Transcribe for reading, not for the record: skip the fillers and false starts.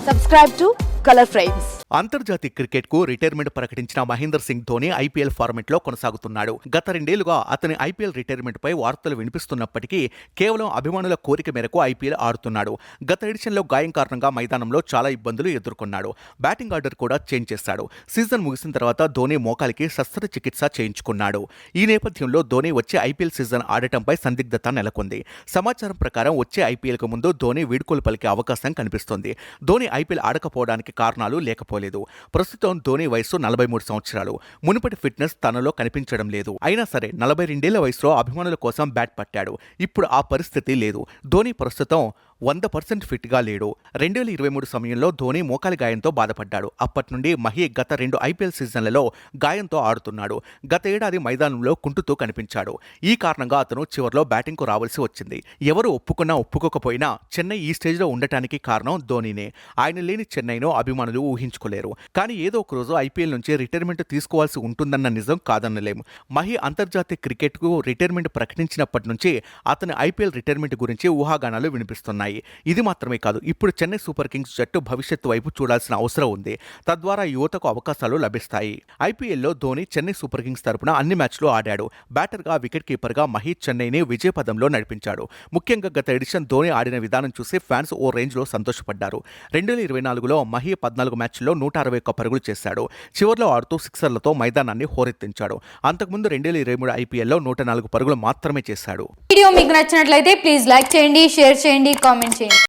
Subscribe to Color Frames. అంతర్జాతీయ cricket కు retirement ప్రకటించిన మహేందర్ సింగ్ ధోని ఐపీఎల్ ఫార్మెట్ లో కొనసాగుతున్నాడు. గత 2 ఏళ్లుగా అతని ఐపీఎల్ రిటైర్మెంట్ పై వార్తలు వినిపిస్తున్నప్పటికీ కేవలం అభిమానుల కోరిక మేరకు ఐపీఎల్ ఆడుతున్నాడు. గత ఎడిషన్ లో గాయం కారణంగా మైదానంలో చాలా ఇబ్బందులు ఎదుర్కొన్నాడు. బ్యాటింగ్ ఆర్డర్ కూడా చేంజ్ చేశాడు. సీజన్ ముగిసిన తర్వాత ధోని మోకాలికి శస్త్రచికిత్స చేయించుకున్నాడు. ఈ నేపథ్యంలో ధోని వచ్చే ఐపీఎల్ సీజన్ ఆడటంపై సందిగ్ధత నెలకొంది. సమాచారం ప్రకారం వచ్చే ఐపీఎల్ కు ముందు ధోని వీడ్కోలు పలికే అవకాశం కనిపిస్తోంది. ధోని ఐపీఎల్ ఆడకపోవడానికి కారణాలు లేకపోలేదు. ప్రస్తుతం ధోని వయసు 43 సంవత్సరాలు. మునుపటి ఫిట్నెస్ తనలో కనిపించడం లేదు. అయినా సరే 42 వయసులో అభిమానుల కోసం బ్యాట్ పట్టాడు. ఇప్పుడు ఆ పరిస్థితి లేదు. ధోని ప్రస్తుతం 100% ఫిట్గా లేడు. 2023 సమయంలో ధోని మోకాలి గాయంతో బాధపడ్డాడు. అప్పటి నుండి మహి గత 2 ఐపీఎల్ సీజన్లలో గాయంతో ఆడుతున్నాడు. గత ఏడాది మైదానంలో కుంటుతూ కనిపించాడు. ఈ కారణంగా అతను చివర్లో బ్యాటింగ్కు రావాల్సి వచ్చింది. ఎవరు ఒప్పుకున్నా ఒప్పుకోకపోయినా చెన్నై ఈ స్టేజ్లో ఉండటానికి కారణం ధోనినే. ఆయన లేని చెన్నైను అభిమానులు ఊహించుకోలేరు. కానీ ఏదో ఒక రోజు ఐపీఎల్ నుంచి రిటైర్మెంట్ తీసుకోవాల్సి ఉంటుందన్న నిజం కాదనలేము. మహి అంతర్జాతీయ క్రికెట్కు రిటైర్మెంట్ ప్రకటించినప్పటి నుంచి అతని ఐపీఎల్ రిటైర్మెంట్ గురించి ఊహాగానాలు వినిపిస్తున్నాయి. ఇది మాత్రమే కాదు, ఇప్పుడు చెన్నై సూపర్ కింగ్స్ జట్టు భవిష్యత్తు వైపు చూడాల్సిన అవసరం ఉంది. తద్వారా యువతకు అవకాశాలు లభిస్తాయి. ఐపీఎల్లో ధోని చెన్నై సూపర్ కింగ్స్ తరపున అన్ని మ్యాచ్లు ఆడాడు. బ్యాటర్గా, వికెట్ కీపర్గా మహి చెన్నైని విజయపథంలో నడిపించాడు. ముఖ్యంగా గత ఎడిషన్ ధోని ఆడిన విధానం చూసి ఫ్యాన్స్ ఓ రేంజ్లో సంతోషపడ్డారు. 2024లో మహి 14 మ్యాచ్ల్లో 161 పరుగులు చేశాడు. చివర్లో ఆడుతూ సిక్సర్లతో మైదానాన్ని హోరెత్తించాడు. అంతకుముందు 2023 ఐపీఎల్లో 104 పరుగులు మాత్రమే చేశాడు. వీడియో మీకు నచ్చినట్లయితే ప్లీజ్ లైక్ చేయండి, షేర్ చేయండి, కామెంట్ చేయండి.